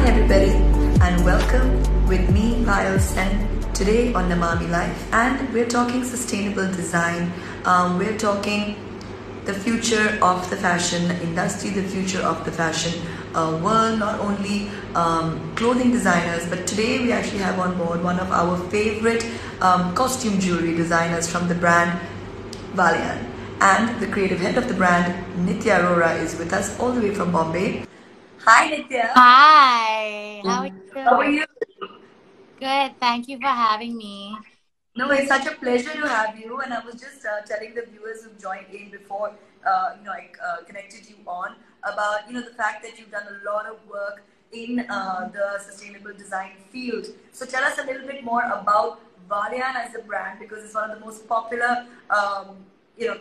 everybody, and welcome with me, Payal Sen, today on Nmami Life. And we're talking sustainable design. We're talking the future of the fashion industry, the future of the fashion world, not only clothing designers, but today we actually have on board one of our favorite costume jewelry designers from the brand Balan. And the creative head of the brand, Nitya Arora, is with us all the way from Bombay. Hi, Nitya. Hi, how are you doing? How are you? Good, thank you for having me. No, it's such a pleasure to have you. And I was just telling the viewers who joined in before, I connected you on about, the fact that you've done a lot of work in the sustainable design field. So tell us a little bit more about Valian as a brand, because it's one of the most popular,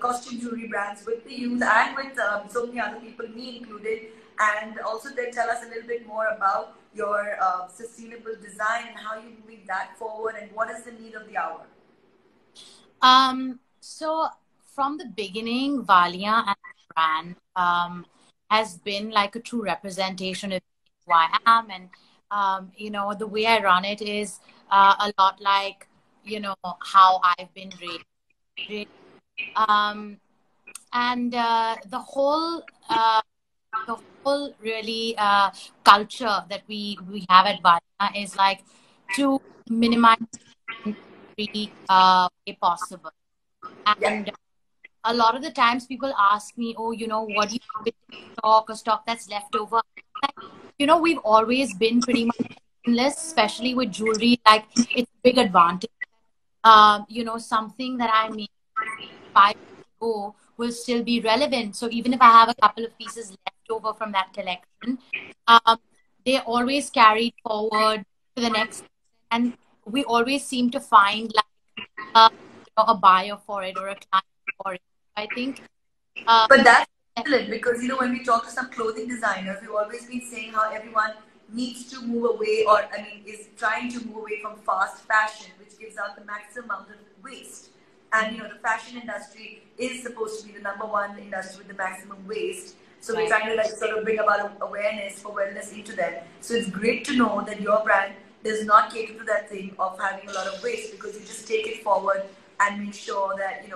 costume jewelry brands with the youth and with so many other people, me included. And also then tell us a little bit more about your sustainable design and how you're moving that forward and what is the need of the hour. So from the beginning, Valia as a brand has been like a true representation of who I am. And, the way I run it is a lot like, how I've been raised. The whole really culture that we have at Balan is like to minimize every way possible. And a lot of the times people ask me, oh, what do you do with stock that's left over? We've always been pretty much endless, especially with jewelry. Like, it's a big advantage. Something that I made 5 years ago will still be relevant. So even if I have a couple of pieces left over from that collection, they always carried forward to the next, and we always seem to find like a buyer for it or a client for it. I think. But that's excellent because when we talk to some clothing designers, we've always been saying how everyone needs to move away, or is trying to move away from fast fashion, which gives out the maximum amount of waste. And the fashion industry is supposed to be the #1 industry with the maximum waste. So we're trying to sort of bring about awareness for wellness into them. So it's great to know that your brand does not cater to that thing of having a lot of waste, because you just take it forward and make sure that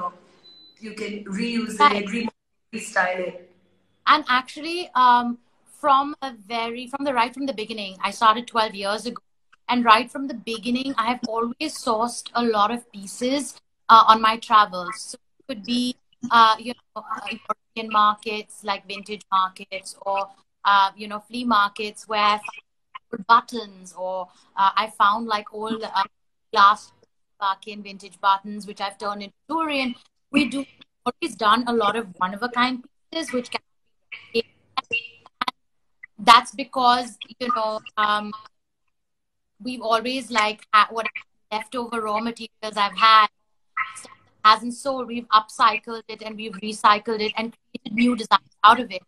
you can reuse it, restyle it. And actually, from the beginning, I started 12 years ago, and right from the beginning, I have always sourced a lot of pieces on my travels. So it could be European markets like vintage markets, or flea markets where I found buttons, or I found like old glass European vintage buttons which I've turned into jewelry. And we always done a lot of one-of-a-kind pieces which can be, that's because we've always like what leftover raw materials I've had, stuff that hasn't sold, we've upcycled it and we've recycled it and created new designs out of it.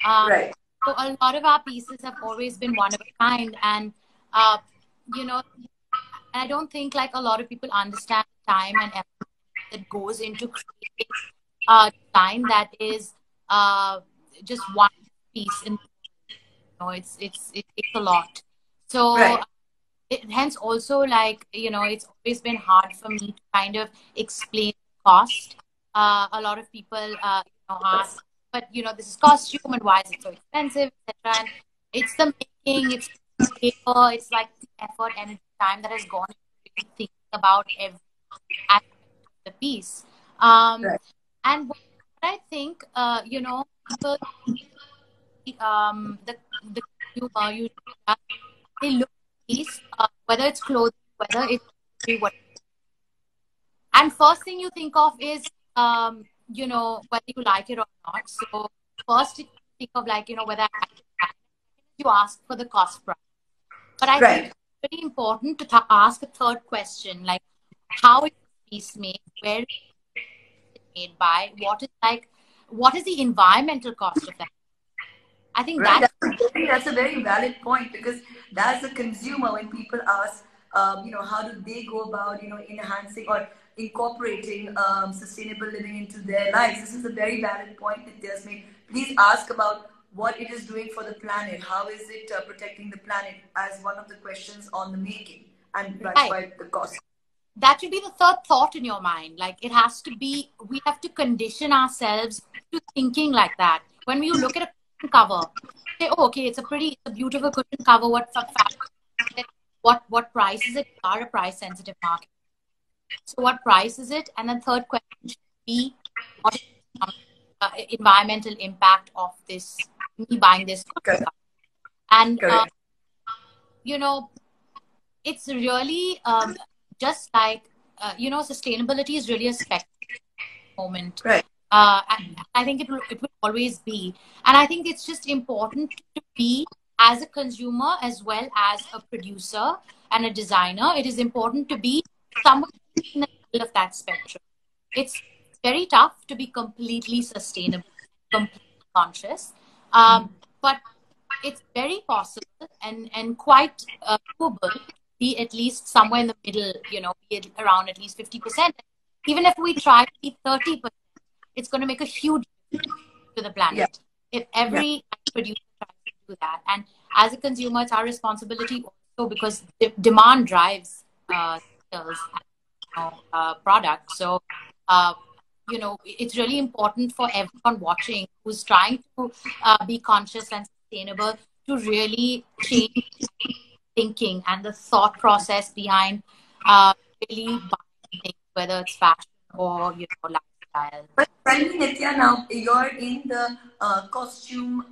Right. So a lot of our pieces have always been one of a kind, and I don't think like a lot of people understand the time and effort that goes into creating a design that is just one piece. And it takes a lot. So. Right. Hence also it's always been hard for me to kind of explain cost. A lot of people ask, but this is costume and why is it so expensive, etc. And it's the making, it's the paper, it's like the effort, energy, time that has gone into really thinking about every aspect of the piece. Right. And what I think people the consumer usually does, they look at piece, whether it's clothing, whether it's what. And first thing you think of is, whether you like it or not. So first you think of whether I like it. You ask for the cost price. But I think it's very important to ask a third question, like how is this piece made, where is it made by, what is the environmental cost of that? I think that's a very valid point, because that's the consumer, when people ask, how do they go about, enhancing or incorporating sustainable living into their lives. This is a very valid point that Nitya's made. Please ask about what it is doing for the planet. How is it protecting the planet as one of the questions on the making, and that's Right. why the cost. That should be the third thought in your mind. Like it has to be, we have to condition ourselves to thinking like that. When you look at a cushion cover, say, oh, okay, it's a beautiful cushion cover. What price is it? We are a price sensitive market. So what price is it? And then third question should be, what is the environmental impact of this, me buying this cushion Correct. cover? And, Correct. you know, it's really just like, sustainability is really a spectrum moment. Right. I think it will always be. And I think it's just important to be, as a consumer as well as a producer and a designer, it is important to be somewhere in the middle of that spectrum. It's very tough to be completely sustainable, completely conscious. But it's very possible and quite doable to be at least somewhere in the middle, be it around at least 50%. Even if we try to be 30%, it's going to make a huge difference to the Yeah. planet. If Yeah. every producer tries to do that. And as a consumer, it's our responsibility also, because demand drives sales and product. So, uh, it's really important for everyone watching who's trying to be conscious and sustainable to really change thinking and the thought process behind really buying things, whether it's fashion or lifestyle. But tell me, Nitya, now you're in the costume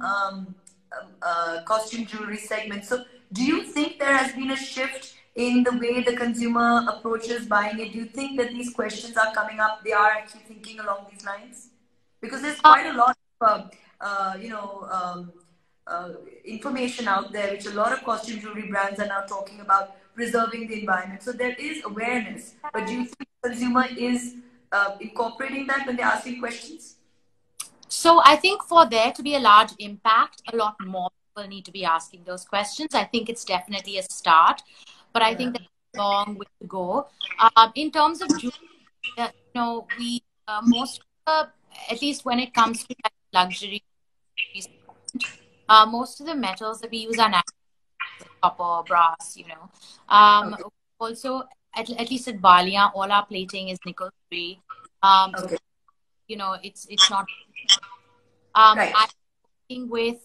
jewelry segment. So, do you think there has been a shift in the way the consumer approaches buying it? Do you think that these questions are coming up? They are actually thinking along these lines, because there's Uh, quite a lot of uh, information out there, which a lot of costume jewelry brands are now talking about preserving the environment. So there is awareness, but do you think the consumer is incorporating that when they're asking questions? so I think for there to be a large impact, a lot more people need to be asking those questions. I think it's definitely a start, but I Yeah. think there's a long way to go. In terms of jewelry, we most of the, at least when it comes to like luxury, most of the metals that we use are natural, like copper, brass. Okay. Also, at least at Balia, all our plating is nickel free. So Okay. it's not. Right. I'm working with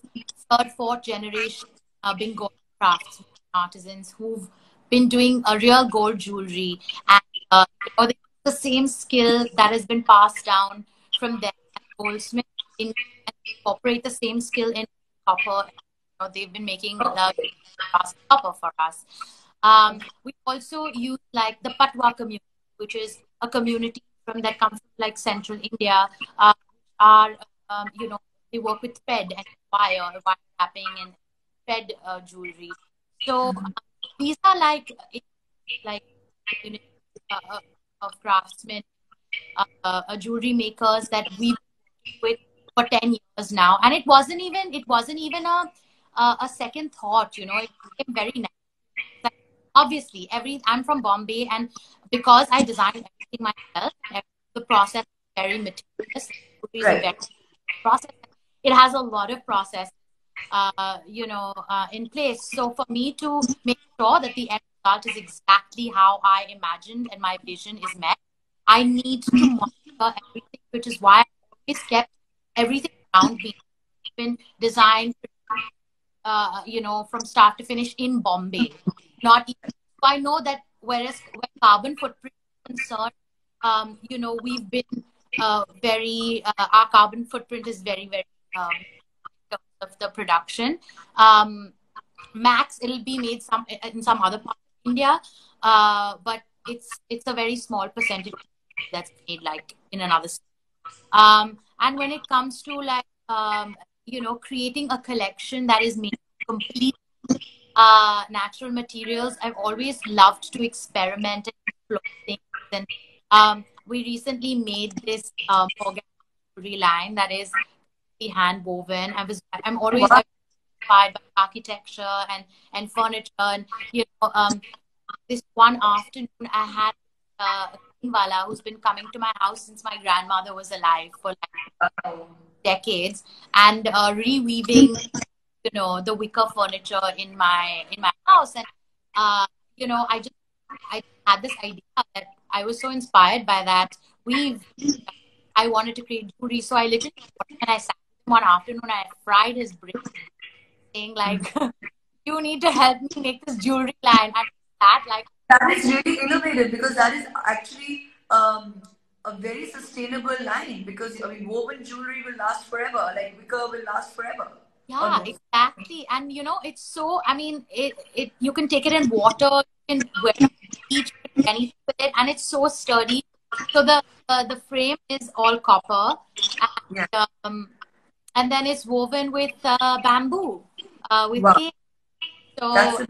third, fourth generation Bengali crafts artisans who've been doing a real gold jewelry, and they use the same skill that has been passed down from them as goldsmith, and incorporate the same skill in copper. They've been making brass copper for us. We also use like the Patwa community, which is a community that comes from like central India, are they work with thread and wire wrapping and thread jewelry. So these are like community uh, of craftsmen, jewelry makers that we've with for 10 years now, and it wasn't even a second thought. It became very natural. Like, obviously, I'm from Bombay, and because I design everything myself, the process is very meticulous. Jewelry is a Right. very process. It has a lot of process, in place. So for me to make sure that the end result is exactly how I imagined and my vision is met, I need to monitor everything, which is why I always kept everything around me been designed, from start to finish in Bombay. Not even, so I know that whereas where carbon footprint is concerned, we've been our carbon footprint is very, very in terms of the production. Um, Max, it'll be made in some other part of India, but it's a very small percentage that's made like in another state. And when it comes to like creating a collection that is made complete natural materials, I've always loved to experiment and explore things. And we recently made this organic jewelry line that is hand woven. I'm always Wow. inspired by architecture and furniture. And this one afternoon, I had a Wala who's been coming to my house since my grandmother was alive for like. Wow. decades, and reweaving, the wicker furniture in my house. And uh, I had this idea that I was so inspired by that weave. I wanted to create jewelry, so I literally and I sat with him one afternoon. I fried his brain, saying like, "You need to help me make this jewelry line." And that like, That is really innovative because that is actually a very sustainable line because I mean woven jewelry will last forever, like wicker will last forever, yeah, almost. exactly. And it's so. I mean, it you can take it in water, you can wear it on the beach, you can do anything with it, and it's so sturdy. So the frame is all copper, Yeah. and then it's woven with bamboo, with Wow. cane. That's So a,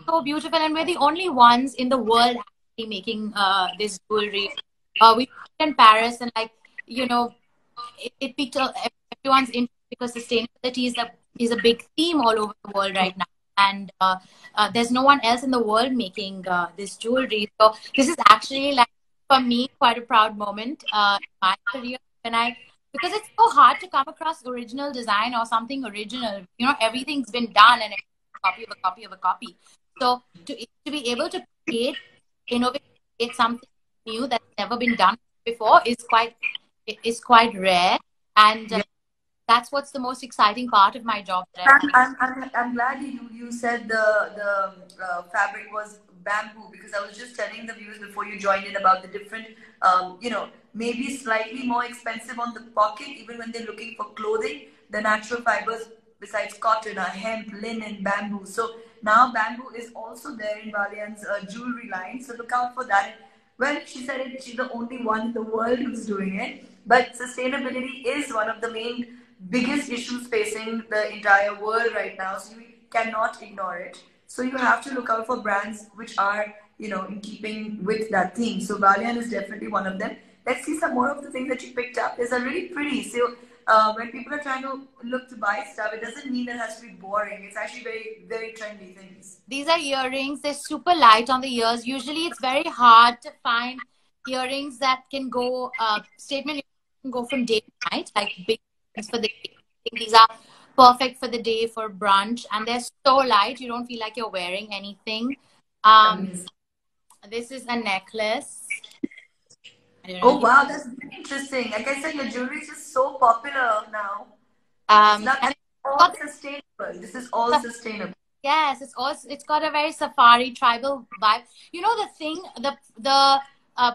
so beautiful, and we're the only ones in the world actually making this jewelry. We did it in Paris, and like you know, it piqued everyone's interest because sustainability is a big theme all over the world right now, and there's no one else in the world making this jewelry. So this is actually like for me quite a proud moment in my career when I because it's so hard to come across original design or something original. Everything's been done and it's a copy of a copy of a copy. So to be able to innovate, create something new that's never been done before is quite rare, and yeah. that's what's the most exciting part of my job that I I'm, want. I'm, I'm glad you said the fabric was bamboo because I was just telling the viewers before you joined in about the different, maybe slightly more expensive on the pocket, even when they're looking for clothing. The natural fibers besides cotton are hemp, linen, bamboo. So now bamboo is also there in Valian's jewelry line. So look out for that. Well, she said it, she's the only one in the world who's doing it. But sustainability is one of the main biggest issues facing the entire world right now. So you cannot ignore it. So you have to look out for brands which are, in keeping with that theme. So Valian is definitely one of them. Let's see some more of the things that you picked up. These are really pretty. So when people are trying to look to buy stuff, it doesn't mean that it has to be boring. It's actually very, very trendy things. These are earrings. They're super light on the ears. Usually, it's very hard to find earrings that can go statement earrings can go from day to night, like big earrings for the day. I think these are perfect for the day for brunch, and they're so light you don't feel like you're wearing anything. Um, Amazing. this is a necklace. I don't know Oh if you. wow, that's very interesting. Like I said, your jewelry is just so popular now. It's not And and it's all got sustainable. This is all sustainable. yes, it's got a very safari tribal vibe. The thing, the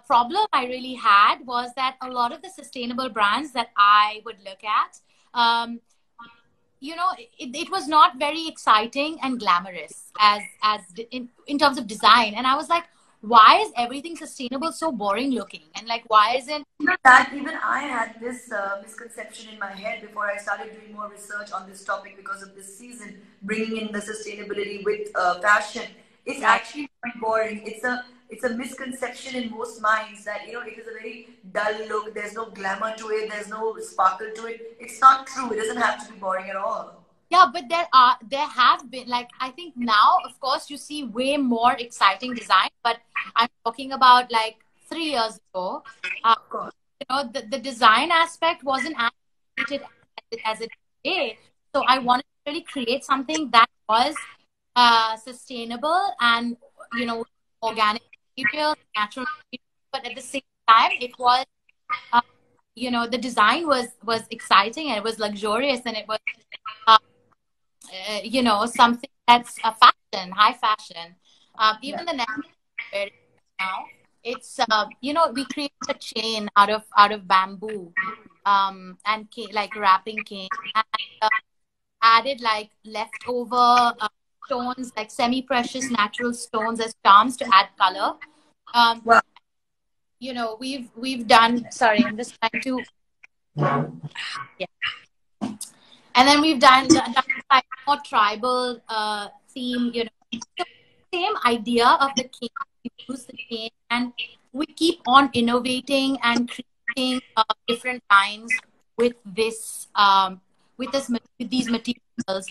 problem I really had was that a lot of the sustainable brands that I would look at, um, it was not very exciting and glamorous in terms of design. And I was like, why is everything sustainable so boring looking? And like, why isn't That even I had this misconception in my head before I started doing more research on this topic because of this season, bringing in the sustainability with fashion. It's right? actually not boring. It's a misconception in most minds that it is a very dull look. There's no glamour to it. There's no sparkle to it. It's not true. It doesn't have to be boring at all. Yeah, but there have been, like, I think now, of course, you see way more exciting design, but I'm talking about like 3 years ago. Uh, Of course. the design aspect wasn't as created as it is today. So I wanted to really create something that was sustainable and organic materials, natural materials, but at the same time, it was uh, the design was exciting and it was luxurious and it was uh, something that's a fashion, high fashion. Yeah. Even the next wearing now, it's we created a chain out of bamboo, and like wrapping cane, and added like leftover stones, like semi-precious natural stones as charms to add color. Um, Wow. we've done. Sorry, I'm just trying to. Yeah. And then we've done like more tribal theme, So same idea of the cane. We use the cane, and we keep on innovating and creating different lines with with these materials.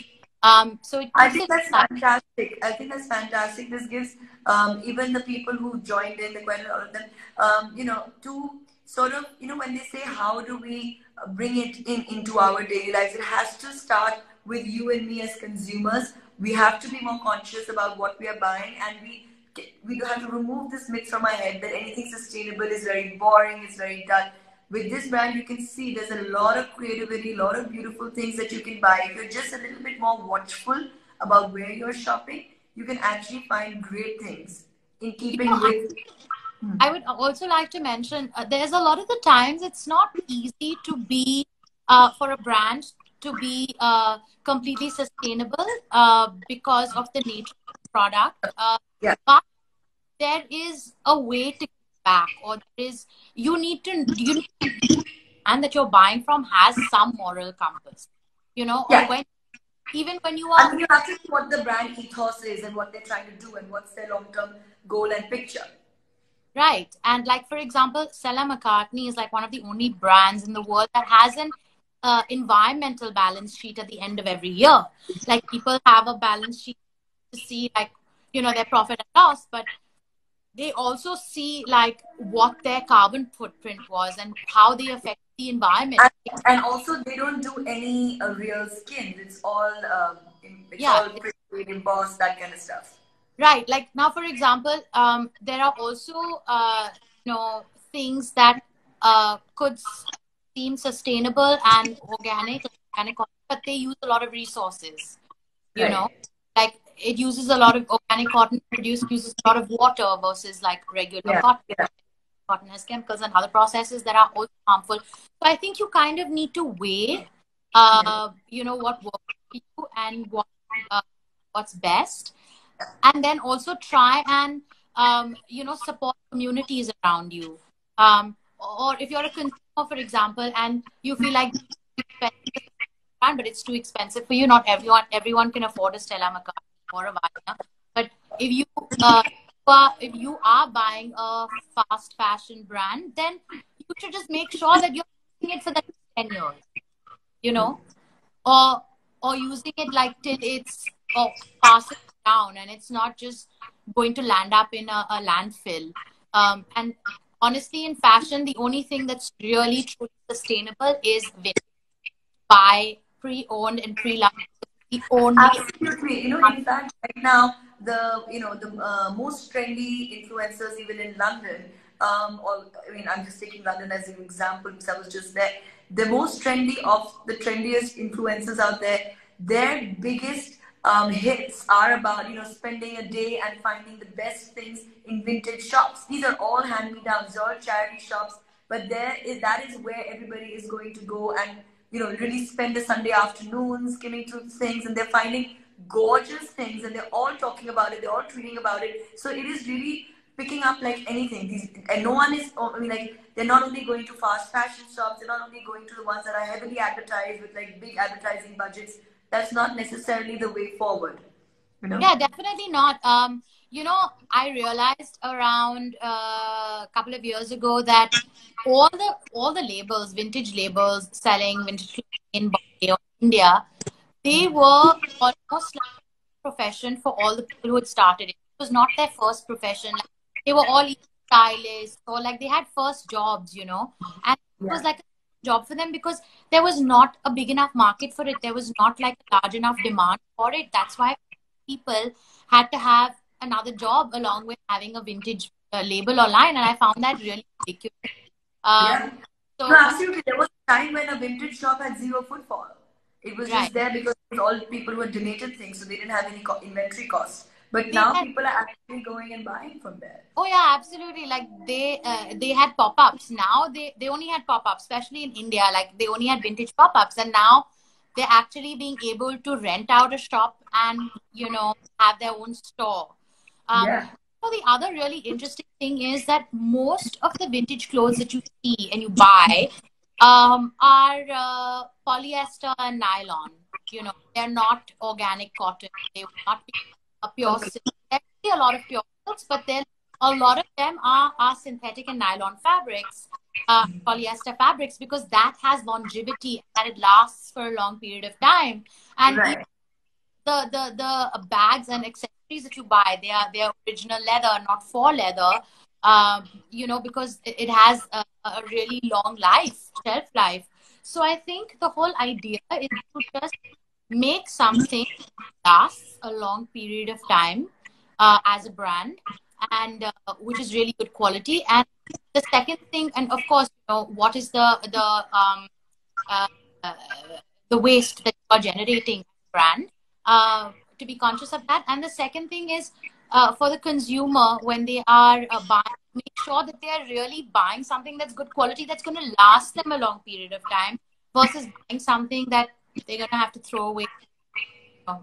So it I keeps think it that's exciting. fantastic. I think that's fantastic. This gives even the people who joined in, the quite a lot of them, to sort of, when they say how do we bring it into our daily lives, it has to start with you and me as consumers. We have to be more conscious about what we are buying, and we have to remove this myth from our head that anything sustainable is very boring, it's very dull. With this brand, you can see there's a lot of creativity, a lot of beautiful things that you can buy. If you're just a little bit more watchful about where you're shopping, you can actually find great things in You keeping know, with. I would also like to mention there's a lot of the times it's not easy to be for a brand to be completely sustainable because of the nature of the product. Yeah, But there is a way to give back, or there is you need and that you're buying from has some moral compass, or yeah. when even when you I are mean, you have to see what the brand ethos is and what they're trying to do and what's their long-term goal and picture. right. And like for example, Stella McCartney is like one of the only brands in the world that has an environmental balance sheet at the end of every year. Like people have a balance sheet to see like their profit and loss, but they also see like what their carbon footprint was and how they affect the environment. And, and also, they don't do any real skins. It's Yeah, all printed, embossed, that kind of stuff. right. Like now, for example, there are also you know things that could seem sustainable and organic, but they use a lot of resources. You know, Right. like it uses a lot of organic cotton produced uses a lot of water versus like regular Yeah. cotton. Yeah. Cotton has chemicals and other processes that are also harmful. So I think you kind of need to weigh, Yeah. what works for you and uh, what's best, and then also try and support communities around you. Or if you're a consumer, for example, and you feel like it's expensive, but it's too expensive for you. Not everyone can afford a Stella McCartney or a Vina. But if you if you are buying a fast fashion brand, then you should just make sure that you're using it for the next 10 years. You know, or using it like till it's passing down and it's not just going to land up in a landfill. And honestly, in fashion, the only thing that's really truly sustainable is buy pre-owned and pre-loved. The only Absolutely. In fact, right now, the most trendy influencers, even in London, or I mean, I'm just taking London as an example because I was just there. The most trendy of the trendiest influencers out there, their biggest hits are about spending a day and finding the best things in vintage shops. These are all hand-me-downs, they're all charity shops, but that is where everybody is going to go and really spend a Sunday afternoon skimming through things, and they're finding gorgeous things, and they're all talking about it, they're all tweeting about it. So it is really picking up like anything. And no one is, I mean, like, they're not only going to fast fashion shops, they're not only going to the ones that are heavily advertised with like big advertising budgets. That's not necessarily the way forward, you know? Yeah, definitely not. I realized around a couple of years ago that all the labels, vintage labels selling vintage clothing in Bombay or India, they were almost like a profession for all the people who had started it. It was not their first profession. Like, they were all either stylists or like they had first jobs, and it was Yeah. like a job for them because there was not a big enough market for it. There was not like a large enough demand for it. That's why people had to have another job along with having a vintage label online, and I found that really ridiculous. Yeah. Um, No, so, absolutely. There was a time when a vintage shop had zero footfall. It was right. just there because all people were donated things, so they didn't have any inventory costs. But They now had people are actually going and buying from there. Oh yeah, absolutely. Like they had pop-ups. Now they only had pop-ups, especially in India. Like they only had vintage pop-ups, and now they're actually being able to rent out a shop and have their own store. Yeah. So the other really interesting thing is that most of the vintage clothes that you see and you buy are polyester and nylon. They're not organic cotton. They will not be a pure Okay. silk. There will be a lot of pure silks, but then a lot of them are synthetic and nylon fabrics, polyester fabrics, because that has longevity and it lasts for a long period of time. And even Right. the bags and accessories that you buy, they are original leather, not for leather. because it has a really long life, shelf life. So I think the whole idea is to just make something lasts a long period of time as a brand, and which is really good quality. And the second thing, and of course, what is uh, uh, the waste that you are generating as a brand, to be conscious of that. And the second thing is, for the consumer, when they are buying, make sure that they are really buying something that's good quality, that's going to last them a long period of time, versus buying something that they're going to have to throw away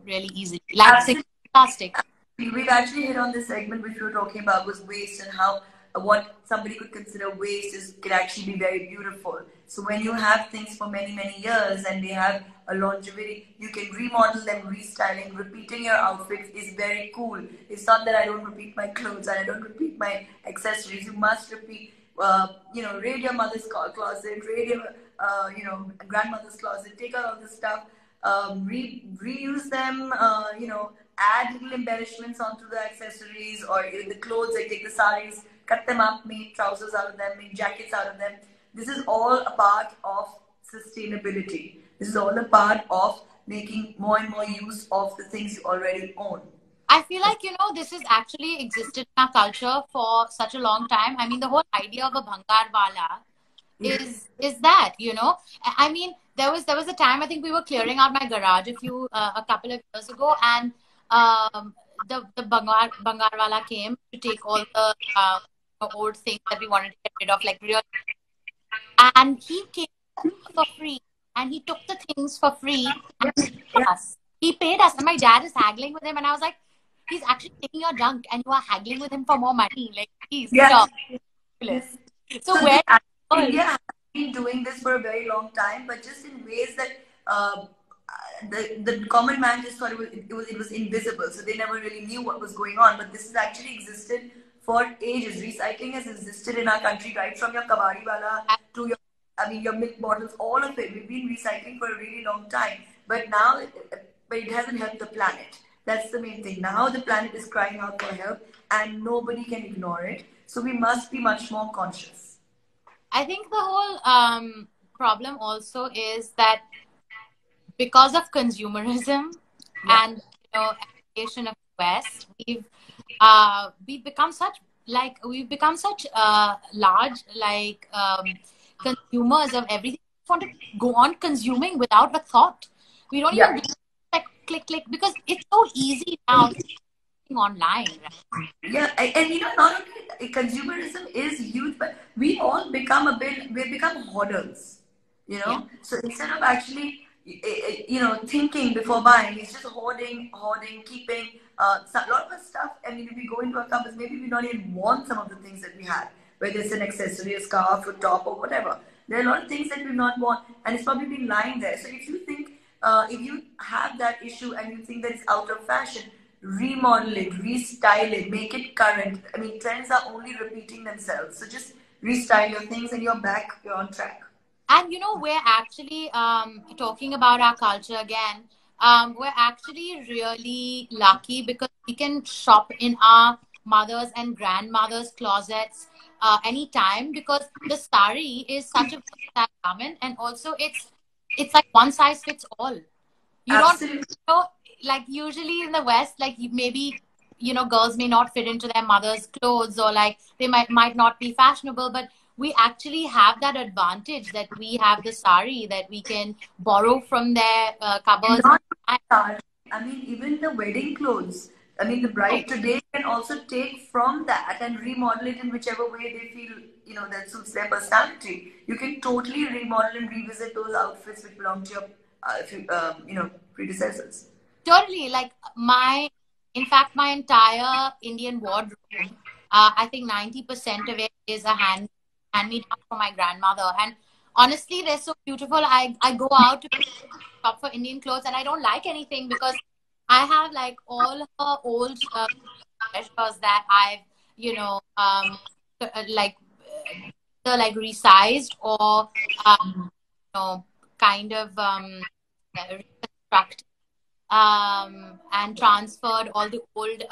really easily, like Absolutely. plastic. We've actually hit on this segment which we were talking about was waste and how what somebody could consider waste is can actually be very beautiful. So when you have things for many years and they have a longevity, you can remodel them, restyling, repeating your outfits is very cool. It's not that I don't repeat my clothes and I don't repeat my accessories. You must repeat. Raid your mother's closet, raid your grandmother's closet. Take out all this stuff, reuse them, add little embellishments onto the accessories or in the clothes, like take the saris, cut them up, make trousers out of them, make jackets out of them. This is all a part of sustainability. This is all a part of making more and more use of the things you already own. I feel like, this has actually existed in our culture for such a long time. I mean, the whole idea of a Bhangarwala Yeah. is that, I mean, there was a time I think we were clearing out my garage a couple of years ago, and the Bangarwala came to take all the old things that we wanted to get rid of, like real, and he came for free, and he took the things for free and Yeah. paid Yeah. us. He paid us, and my dad is haggling with him, and I was like, he's actually taking your junk, and you are haggling with him for more money. Like, please Yeah. stop. Yeah. Ridiculous. So So where India has been doing this for a very long time, but just in ways that the common man just thought it was invisible, so they never really knew what was going on. But this has actually existed for ages. Recycling has existed in our country right from your kabadi wala to your, I mean, your milk bottles, all of it. We've been recycling for a really long time, but now, but it hasn't helped the planet. That's the main thing. Now the planet is crying out for help, and nobody can ignore it. So we must be much more conscious. I think the whole problem also is that because of consumerism Yeah. and education of the West, we've become such large consumers of everything. We want to go on consuming without a thought. We don't even Yeah. do like click click, because it's so easy now to online, right? Yeah, and not only consumerism is huge, but we all become we become hoarders. Yeah. So instead of actually, thinking before buying, it's just hoarding, keeping. A lot of our stuff. I mean, if we go into our cupboards, maybe we don't even want some of the things that we have, whether it's an accessory, a scarf, a top, or whatever. There are a lot of things that we not want, and it's probably been lying there. So if you have that issue and you think that it's out of fashion, remodel it, restyle it, make it current. I mean, trends are only repeating themselves. So just restyle your things and you're back, you're on track. And we're actually talking about our culture again. We're actually really lucky because we can shop in our mothers and grandmothers' closets anytime, because the sari is such a versatile garment, and also it's like one size fits all. You don't Absolutely. know, like usually in the West, like maybe girls may not fit into their mother's clothes, or like they might not be fashionable, but we actually have that advantage that we have the sari that we can borrow from their cupboards. Not sari. I mean, even the wedding clothes. I mean, the bride today can also take from that and remodel it in whichever way they feel, that suits their personality. You can totally remodel and revisit those outfits which belong to your, predecessors. Totally. Like in fact, my entire Indian wardrobe, I think 90% of it is a hand me down from my grandmother. And honestly, they're so beautiful. I go out to shop for Indian clothes, and I don't like anything because I have like all her old treasures that I've, you know, like either like resized or, kind of reconstructed, and transferred all the old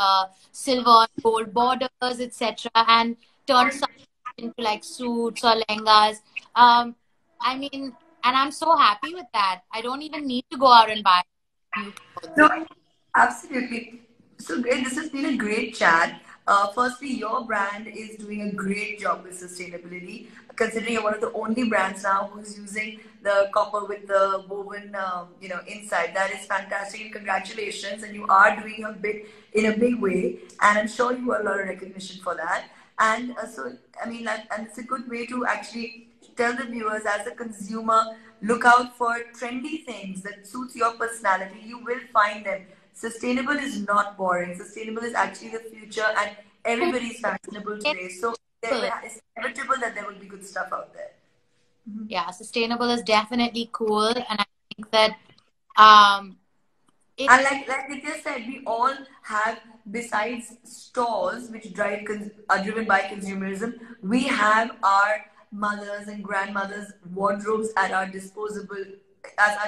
silver and gold borders, etc. And turned some into like suits or lehengas. I mean, and I'm so happy with that. I don't even need to go out and buy new clothes. No, absolutely. So great. This has been a great chat. Firstly, your brand is doing a great job with sustainability, considering you're one of the only brands now who's using the copper with the woven, inside. That is fantastic. And congratulations, and you are doing a bit in a big way. And I'm sure you got a lot of recognition for that. And I mean, and it's a good way to actually tell the viewers as a consumer, look out for trendy things that suits your personality. You will find them. Sustainable is not boring. Sustainable is actually the future, and everybody is fashionable It's today. So cool. it's inevitable that there will be good stuff out there. Yeah, sustainable is definitely cool, and I think that um, it And like Nitya said, we all have, besides stores which are driven by consumerism, we have our mothers and grandmothers' wardrobes at our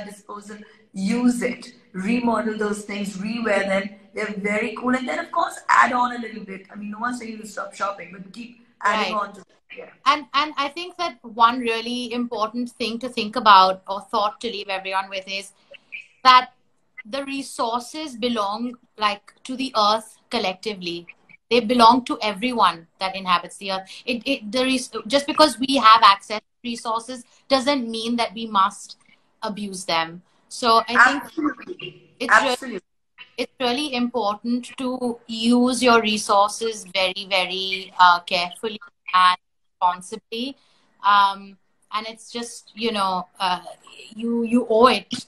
disposal. Use it, remodel those things, rewear them. They're very cool, and then of course add on a little bit. I mean, no one's saying you to stop shopping, but keep adding right. on to it. Yeah. And I think that one really important thing to think about or thought to leave everyone with is that the resources belong like to the earth collectively. They belong to everyone that inhabits the earth. Just because we have access to resources doesn't mean that we must abuse them. So I think Absolutely, it's really absolutely. it's really important to use your resources very, very carefully and responsibly. Um, and it's just, you owe it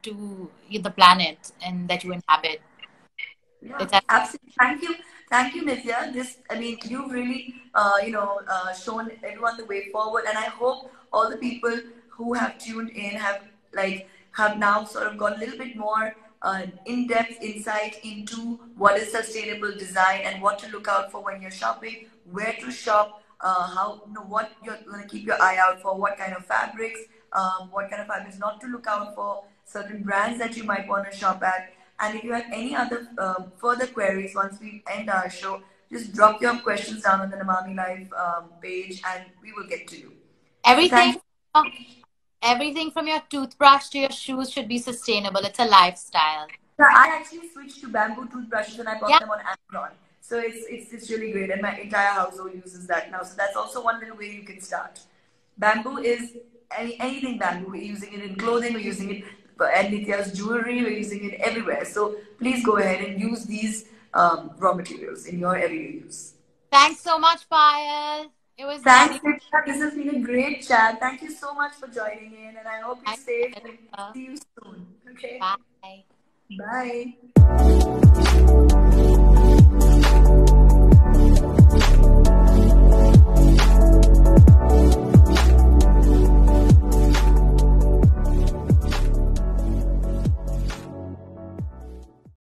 to the planet and that you inhabit. Yeah, It's as absolutely. Thank you, Nitya. I mean, you've really, shown everyone the way forward, and I hope all the people who have tuned in have now sort of got a little bit more in-depth insight into what is sustainable design and what to look out for when you're shopping, where to shop, what you're going to keep your eye out for, what kind of fabrics not to look out for, certain brands that you might want to shop at. And if you have any other further queries once we end our show, just drop your questions down on the Nmami Life page and we will get to you. So thank everything. you. Everything from your toothbrush to your shoes should be sustainable. It's a lifestyle. Yeah, I actually switched to bamboo toothbrushes and I bought Yeah, them on Amazon. So it's really great, and my entire household uses that now. So that's also one little way you can start. Bamboo is anything bamboo. We're using it in clothing. We're using it for Nitya's jewelry. We're using it everywhere. So please go ahead and use these raw materials in your everyday use. thanks so much, Payal. It was Thanks, lovely. Nitya. This has been a great chat. Thank you so much for joining in, and I hope you're My safe and pleasure. see you soon. Okay. Bye. Bye.